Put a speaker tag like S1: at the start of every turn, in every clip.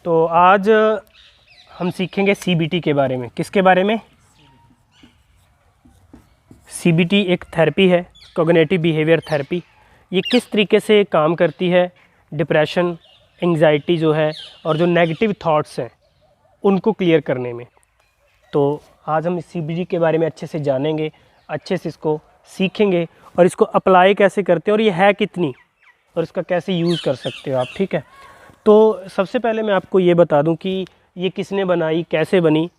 S1: तो आज हम सीखेंगे सीबीटी के बारे में। किसके बारे में? सीबीटी एक थेरेपी है, कॉग्निटिव बिहेवियर थेरेपी। ये किस तरीके से काम करती है डिप्रेशन, एंग्जाइटी जो है और जो नेगेटिव थॉट्स हैं उनको क्लियर करने में। तो आज हम सीबीटी के बारे में अच्छे से जानेंगे, अच्छे से इसको सीखेंगे और इसको अप्लाई कैसे करते हैं और ये है कितनी और इसका कैसे यूज़ कर सकते हो आप। ठीक है, तो सबसे पहले मैं आपको ये बता दूं कि ये किसने बनाई, कैसे बनी।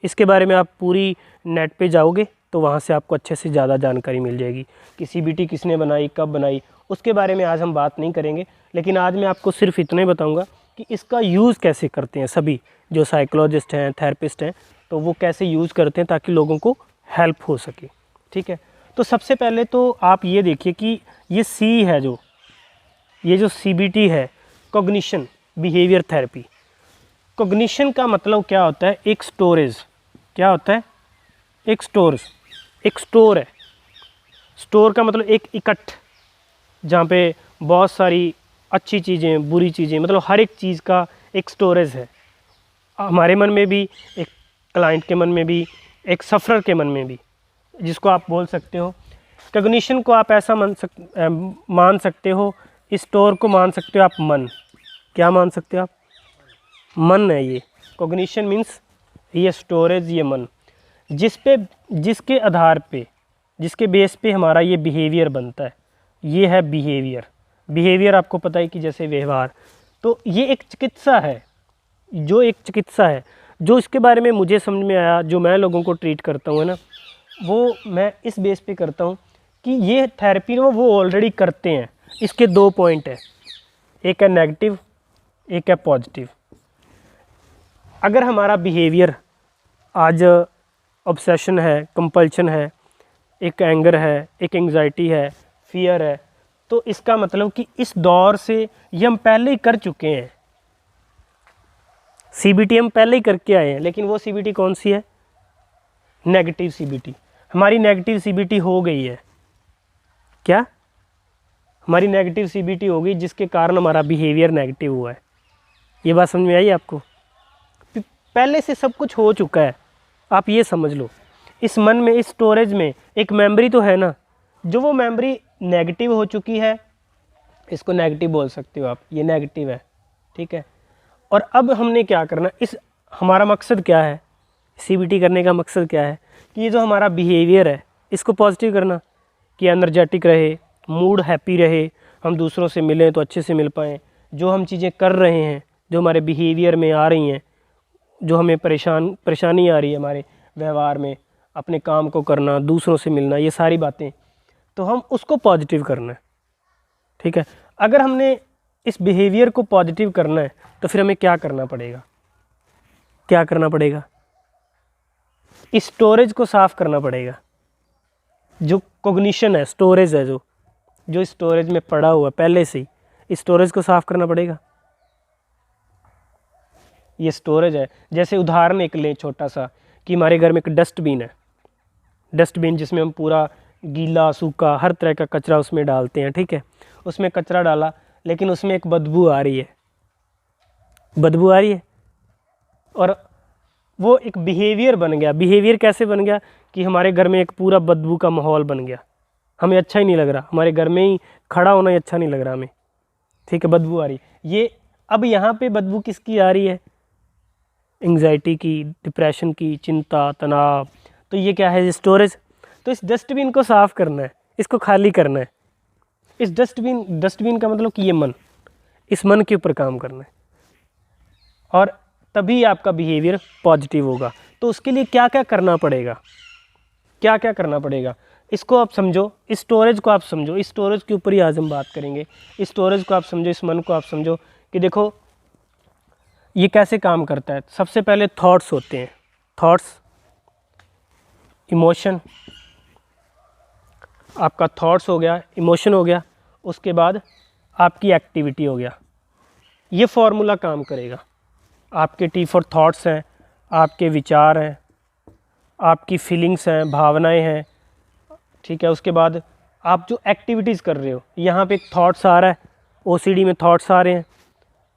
S1: इसके बारे में आप पूरी नेट पे जाओगे तो वहाँ से आपको अच्छे से ज़्यादा जानकारी मिल जाएगी कि सीबीटी किसने बनाई, कब बनाई। उसके बारे में आज हम बात नहीं करेंगे, लेकिन आज मैं आपको सिर्फ इतना ही बताऊँगा कि इसका यूज़ कैसे करते हैं सभी जो साइकोलॉजिस्ट हैं, थेरेपिस्ट हैं, तो वो कैसे यूज़ करते हैं ताकि लोगों को हेल्प हो सके। ठीक है, तो सबसे पहले तो आप ये देखिए कि ये सी है, ये जो सीबीटी है, कॉग्निशन बिहेवियर थेरेपी। कॉग्निशन का मतलब क्या होता है? एक स्टोरेज। क्या होता है? एक स्टोर है। स्टोर का मतलब एक इकट्ठ, जहाँ पे बहुत सारी अच्छी चीज़ें, बुरी चीज़ें, मतलब हर एक चीज़ का एक स्टोरेज है। हमारे मन में भी, एक क्लाइंट के मन में भी, एक सफ़रर के मन में भी, जिसको आप बोल सकते हो। कॉग्निशन को आप ऐसा मान सकते हो, इस स्टोर को मान सकते हो आप मन। क्या मान सकते हो आप? मन है ये। कॉग्निशन मीन्स ये स्टोरेज, ये मन, जिसके आधार पे, जिसके बेस पे हमारा ये बिहेवियर बनता है। ये है बिहेवियर आपको पता है कि जैसे व्यवहार। तो ये एक चिकित्सा है, जो इसके बारे में मुझे समझ में आया, जो मैं लोगों को ट्रीट करता हूँ, है ना, वो मैं इस बेस पे करता हूँ कि ये थेरेपी ना वो ऑलरेडी करते हैं। इसके दो पॉइंट है, एक है नेगेटिव, एक है पॉजिटिव। अगर हमारा बिहेवियर आज ऑब्सेशन है, कंपल्शन है, एक एंगर है, एक एंग्जाइटी है, फियर है, तो इसका मतलब कि इस दौर से ये हम पहले ही कर चुके हैं। सीबीटी हम पहले ही करके आए हैं, लेकिन वो सीबीटी कौन सी है? Negative CBT. हमारी नेगेटिव सीबीटी हो गई है। क्या? हमारी नेगेटिव सीबीटी हो गई, जिसके कारण हमारा बिहेवियर नेगेटिव हुआ है। ये बात समझ में आई आपको? पहले से सब कुछ हो चुका है, आप ये समझ लो। इस मन में, इस स्टोरेज में एक मेमोरी तो है ना, जो वो मेमोरी नेगेटिव हो चुकी है, इसको नेगेटिव बोल सकते हो आप, ये नेगेटिव है। ठीक है, और अब हमने क्या करना, हमारा मकसद क्या है सीबीटी करने का? मकसद क्या है कि ये जो हमारा बिहेवियर है इसको पॉजिटिव करना, कि एनर्जेटिक रहे, मूड हैप्पी रहे, हम दूसरों से मिलें तो अच्छे से मिल पाएँ, जो हम चीज़ें कर रहे हैं, जो हमारे बिहेवियर में आ रही हैं, जो हमें परेशानी आ रही है हमारे व्यवहार में, अपने काम को करना, दूसरों से मिलना, ये सारी बातें, तो हम उसको पॉजिटिव करना है। ठीक है, अगर हमने इस बिहेवियर को पॉजिटिव करना है तो फिर हमें क्या करना पड़ेगा? इस स्टोरेज को साफ़ करना पड़ेगा। जो कॉग्निशन है, स्टोरेज है, जो स्टोरेज में पड़ा हुआ पहले से ही, इस स्टोरेज को साफ़ करना पड़ेगा। ये स्टोरेज है। जैसे उदाहरण एक लें छोटा सा, कि हमारे घर में एक डस्टबिन जिसमें हम पूरा गीला, सूखा, हर तरह का कचरा उसमें डालते हैं। ठीक है, उसमें कचरा डाला, लेकिन उसमें एक बदबू आ रही है, और वो एक बिहेवियर बन गया। बिहेवियर कैसे बन गया कि हमारे घर में एक पूरा बदबू का माहौल बन गया, हमें अच्छा ही नहीं लग रहा, हमारे घर में ही खड़ा होना ही अच्छा नहीं लग रहा हमें। ठीक है, बदबू आ रही ये। अब यहाँ पे बदबू किसकी आ रही है? एंग्जाइटी की, डिप्रेशन की, चिंता, तनाव। तो ये क्या है? स्टोरेज। तो इस डस्टबिन को साफ़ करना है, इसको खाली करना है। इस डस्टबिन का मतलब कि ये मन, इस मन के ऊपर काम करना है, और तभी आपका बिहेवियर पॉजिटिव होगा। तो उसके लिए क्या क्या करना पड़ेगा? इसको आप समझो, इस स्टोरेज को आप समझो। इस स्टोरेज के ऊपर ही आज हम बात करेंगे। इस स्टोरेज को आप समझो, इस मन को आप समझो कि देखो ये कैसे काम करता है। सबसे पहले थॉट्स होते हैं, थॉट्स, इमोशन। आपका थॉट्स हो गया, इमोशन हो गया, उसके बाद आपकी एक्टिविटी हो गया। ये फॉर्मूला काम करेगा। आपके टी फॉर थॉट्स हैं, आपके विचार हैं, आपकी फीलिंग्स हैं, भावनाएं हैं। ठीक है, उसके बाद आप जो एक्टिविटीज़ कर रहे हो, यहाँ पे एक थॉट्स आ रहा है, ओसीडी में थॉट्स आ रहे हैं।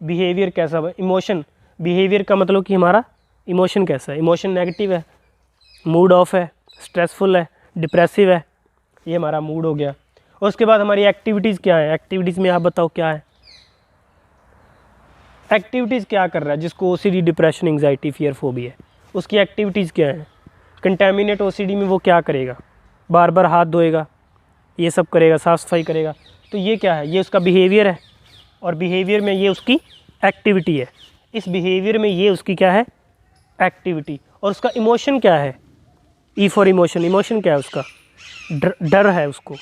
S1: बिहेवियर कैसा है? इमोशन, बिहेवियर का मतलब कि हमारा इमोशन कैसा है, इमोशन नेगेटिव है, मूड ऑफ है, स्ट्रेसफुल है, डिप्रेसिव है, ये हमारा मूड हो गया। और उसके बाद हमारी एक्टिविटीज़ क्या है, एक्टिविटीज़ में आप बताओ क्या है, एक्टिविटीज़ क्या कर रहा है जिसको OCD, depression, anxiety, fear, phobia है, उसकी एक्टिविटीज़ क्या है। कंटेमिनेट ओसीडी में वो क्या करेगा, बार बार हाथ धोएगा, ये सब करेगा, साफ़ सफाई करेगा, तो ये क्या है, ये उसका बिहेवियर है। और बिहेवियर में ये उसकी एक्टिविटी है, इस बिहेवियर में ये उसकी क्या है, एक्टिविटी। और उसका इमोशन क्या है, ई फॉर इमोशन, इमोशन क्या है उसका, डर है उसको,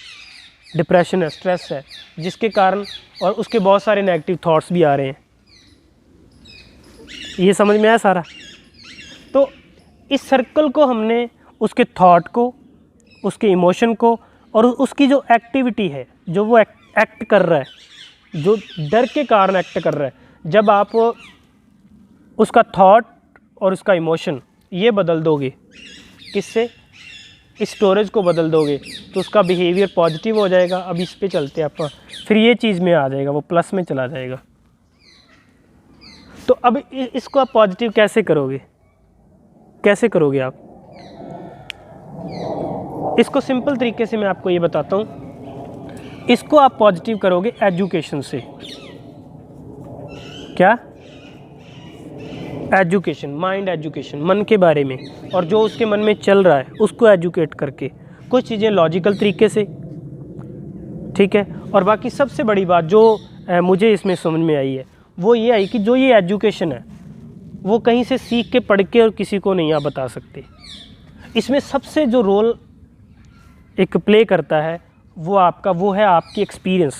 S1: डिप्रेशन है, स्ट्रेस है, जिसके कारण और उसके बहुत सारे नेगेटिव थॉट्स भी आ रहे हैं। ये समझ में आया सारा। तो इस सर्कल को हमने उसके थॉट को, उसके इमोशन को और उसकी जो एक्टिविटी है, जो वो एक्ट कर रहा है, जो डर के कारण एक्ट कर रहा है, जब आप उसका थॉट और उसका इमोशन ये बदल दोगे, किससे, इस स्टोरेज को बदल दोगे, तो उसका बिहेवियर पॉजिटिव हो जाएगा। अब इस पे चलते हैं आप, फिर ये चीज़ में आ जाएगा, वो प्लस में चला जाएगा। तो अब इसको आप पॉजिटिव कैसे करोगे, कैसे करोगे आप इसको, सिंपल तरीके से मैं आपको ये बताता हूँ। इसको आप पॉजिटिव करोगे एजुकेशन से। क्या, एजुकेशन, माइंड एजुकेशन, मन के बारे में, और जो उसके मन में चल रहा है उसको एजुकेट करके, कुछ चीज़ें लॉजिकल तरीके से, ठीक है। और बाकी सबसे बड़ी बात जो मुझे इसमें समझ में आई है वो ये आई कि जो ये एजुकेशन है वो कहीं से सीख के पढ़ के और किसी को नहीं आप बता सकते। इसमें सबसे जो रोल एक प्ले करता है वो है आपकी एक्सपीरियंस,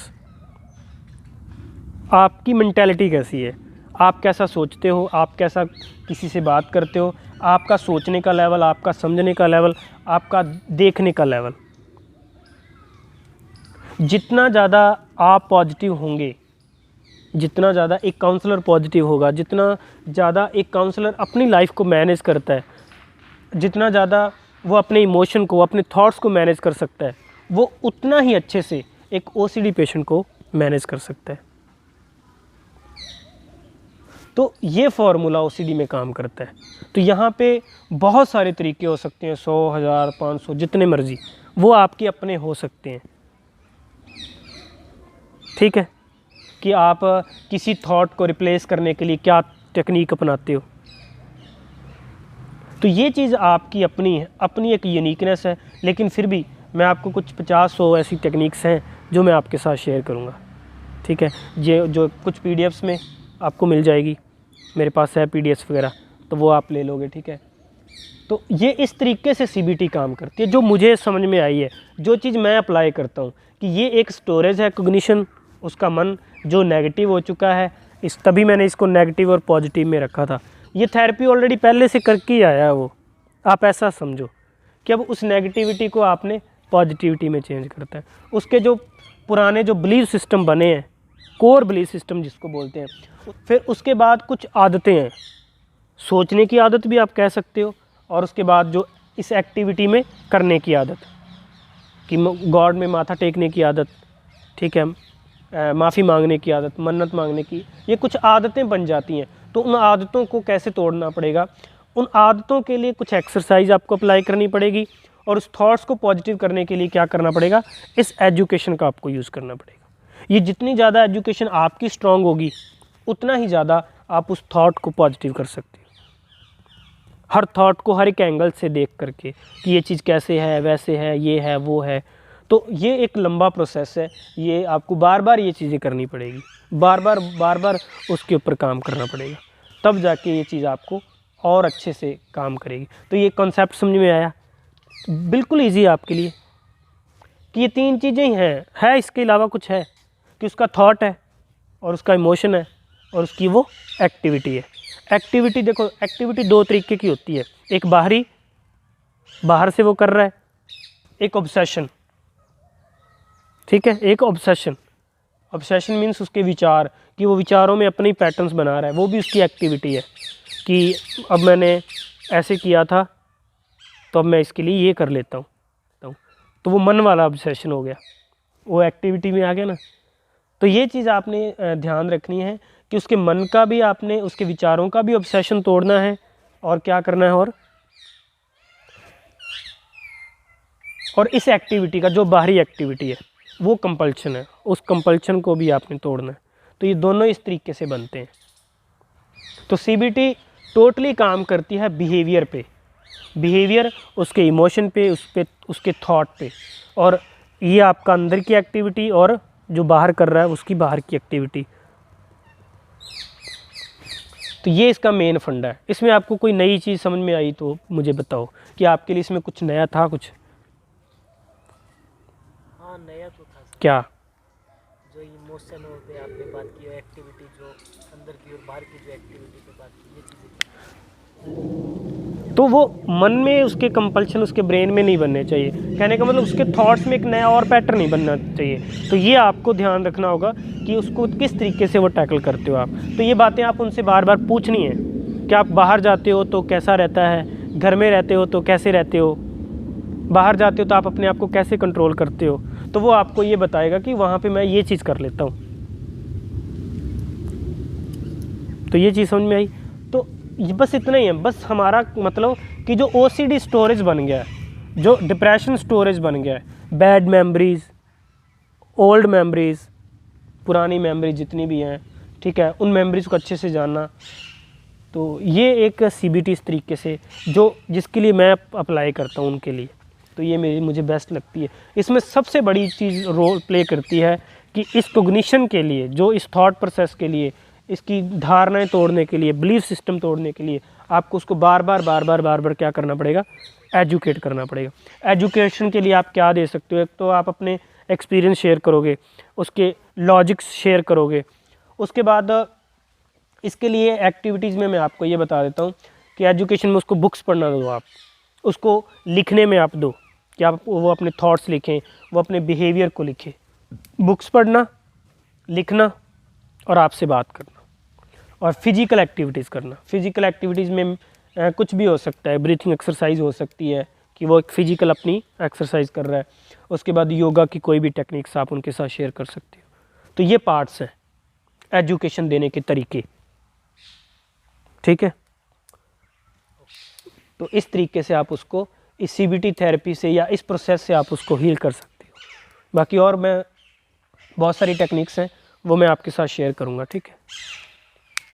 S1: आपकी मेंटालिटी कैसी है, आप कैसा सोचते हो, आप कैसा किसी से बात करते हो, आपका सोचने का लेवल, आपका समझने का लेवल, आपका देखने का लेवल। जितना ज़्यादा आप पॉजिटिव होंगे, जितना ज़्यादा एक काउंसलर पॉजिटिव होगा, जितना ज़्यादा एक काउंसलर अपनी लाइफ को मैनेज करता है, जितना ज़्यादा वो अपने इमोशन को, अपने थॉट्स को मैनेज कर सकता है, वो उतना ही अच्छे से एक ओसीडी पेशेंट को मैनेज कर सकता है। तो ये फार्मूला ओसीडी में काम करता है। तो यहाँ पे बहुत सारे तरीके हो सकते हैं, 100, 1000, 500, जितने मर्जी, वो आपके अपने हो सकते हैं, ठीक है। कि आप किसी थॉट को रिप्लेस करने के लिए क्या टेक्निक अपनाते हो। तो ये चीज़ आपकी अपनी है, अपनी एक यूनिकनेस है। लेकिन फिर भी मैं आपको कुछ 50-100 ऐसी टेक्निक्स हैं जो मैं आपके साथ शेयर करूँगा, ठीक है। ये जो कुछ पीडीएफ्स में आपको मिल जाएगी, मेरे पास है पीडीएफ्स वगैरह, तो वो आप ले लोगे, ठीक है। तो ये इस तरीके से सीबीटी काम करती है, जो मुझे समझ में आई है, जो चीज़ मैं अप्लाई करता हूँ, कि ये एक स्टोरेज है कॉग्निशन, उसका मन जो नेगेटिव हो चुका है, तभी मैंने इसको नेगेटिव और पॉजिटिव में रखा था। ये थेरेपी ऑलरेडी पहले से करके ही आया है वो, आप ऐसा समझो कि अब उस नेगेटिविटी को आपने पॉजिटिविटी में चेंज करता है। उसके जो पुराने जो बिलीफ सिस्टम बने हैं, कोर बिलीफ सिस्टम जिसको बोलते हैं, फिर उसके बाद कुछ आदतें हैं, सोचने की आदत भी आप कह सकते हो, और उसके बाद जो इस एक्टिविटी में करने की आदत, कि गॉड में माथा टेकने की आदत, ठीक है, माफ़ी मांगने की आदत, मन्नत मांगने की, ये कुछ आदतें बन जाती हैं। तो उन आदतों को कैसे तोड़ना पड़ेगा, उन आदतों के लिए कुछ एक्सरसाइज आपको अप्लाई करनी पड़ेगी, और उस थॉट्स को पॉजिटिव करने के लिए क्या करना पड़ेगा, इस एजुकेशन का आपको यूज़ करना पड़ेगा। ये जितनी ज़्यादा एजुकेशन आपकी स्ट्रॉन्ग होगी, उतना ही ज़्यादा आप उस थॉट को पॉजिटिव कर सकते हो। हर थॉट को हर एक एंगल से देख करके कि ये चीज़ कैसे है, वैसे है, ये है, वो है। तो ये एक लंबा प्रोसेस है, ये आपको बार बार ये चीज़ें करनी पड़ेगी, बार बार उसके ऊपर काम करना पड़ेगा, तब जाके ये चीज़ आपको और अच्छे से काम करेगी। तो ये कॉन्सेप्ट समझ में आया, बिल्कुल इजी है आपके लिए कि ये 3 चीज़ें ही हैं, इसके अलावा कुछ है, कि उसका थॉट है और उसका इमोशन है और उसकी वो एक्टिविटी है। एक्टिविटी देखो, एक्टिविटी 2 तरीके की होती है, एक बाहर से वो कर रहा है, एक ऑब्सेशन, ठीक है, एक ऑब्सेशन मीन्स उसके विचार, कि वो विचारों में अपनी पैटर्न्स बना रहा है, वो भी उसकी एक्टिविटी है, कि अब मैंने ऐसे किया था तो अब मैं इसके लिए ये कर लेता हूँ, तो वो मन वाला ऑब्सेशन हो गया, वो एक्टिविटी में आ गया ना। तो ये चीज़ आपने ध्यान रखनी है कि उसके मन का भी आपने, उसके विचारों का भी ऑब्सेशन तोड़ना है, और क्या करना है, और इस एक्टिविटी का जो बाहरी एक्टिविटी है वो कंपल्शन है, उस कंपल्शन को भी आपने तोड़ना है। तो ये दोनों इस तरीके से बनते हैं। तो सीबीटी टोटली काम करती है बिहेवियर पे, बिहेवियर उसके इमोशन पे, उसके थॉट पे, और ये आपका अंदर की एक्टिविटी और जो बाहर कर रहा है उसकी बाहर की एक्टिविटी। तो ये इसका मेन फंडा है। इसमें आपको कोई नई चीज़ समझ में आई तो मुझे बताओ कि आपके लिए इसमें कुछ नया था कुछ?
S2: हाँ, नया तो था सर।
S1: क्या?
S2: जो इमोशन हो पे आपने बात की, एक्टिविटी जो अंदर की और बाहर की जो एक्टिविटी पे बात की, ये चीज़ें
S1: तो वो मन में उसके कंपल्शन उसके ब्रेन में नहीं बनने चाहिए। कहने का मतलब उसके थॉट्स में एक नया और पैटर्न नहीं बनना चाहिए। तो ये आपको ध्यान रखना होगा कि उसको किस तरीके से वो टैकल करते हो आप। तो ये बातें आप उनसे बार बार पूछनी है कि आप बाहर जाते हो तो कैसा रहता है, घर में रहते हो तो कैसे रहते हो, बाहर जाते हो तो आप अपने आप को कैसे कंट्रोल करते हो। तो वो आपको ये बताएगा कि वहाँ पे मैं ये चीज़ कर लेता हूँ। तो ये चीज़ समझ में आई? तो ये बस इतना ही है। बस हमारा मतलब कि जो ओसीडी स्टोरेज बन गया है, जो डिप्रेशन स्टोरेज बन गया है, बैड मेमोरीज, ओल्ड मेमोरीज, पुरानी मेमोरी जितनी भी हैं, ठीक है, उन मेमोरीज को अच्छे से जानना। तो ये एक सीबीटी इस तरीके से जो जिसके लिए मैं अप्लाई करता हूँ उनके लिए, तो ये मुझे बेस्ट लगती है। इसमें सबसे बड़ी चीज़ रोल प्ले करती है कि इस कोग्निशन के लिए, जो इस थॉट प्रोसेस के लिए, इसकी धारणाएं तोड़ने के लिए, बिलीफ सिस्टम तोड़ने के लिए आपको उसको बार बार क्या करना पड़ेगा, एजुकेट करना पड़ेगा। एजुकेशन के लिए आप क्या दे सकते हो? एक तो आप अपने एक्सपीरियंस शेयर करोगे, उसके लॉजिक्स शेयर करोगे। उसके बाद इसके लिए एक्टिविटीज़ में मैं आपको ये बता देता हूँ कि एजुकेशन में उसको बुक्स पढ़ना दो, आप उसको लिखने में आप दो कि आप वो अपने थॉट्स लिखें, वो अपने बिहेवियर को लिखें। बुक्स पढ़ना, लिखना और आपसे बात करना, और फिजिकल एक्टिविटीज़ करना। फिजिकल एक्टिविटीज़ में कुछ भी हो सकता है, ब्रीथिंग एक्सरसाइज हो सकती है कि वो एक फ़िजिकल अपनी एक्सरसाइज कर रहा है। उसके बाद योगा की कोई भी टेक्निक्स आप उनके साथ शेयर कर सकते हो। तो ये पार्ट्स हैं एजुकेशन देने के तरीके, ठीक है। तो इस तरीके से आप उसको इस सीबीटी थेरेपी से या इस प्रोसेस से आप उसको हील कर सकते हो। बाकी और मैं बहुत सारी टेक्निक्स हैं वो मैं आपके साथ शेयर करूँगा, ठीक है।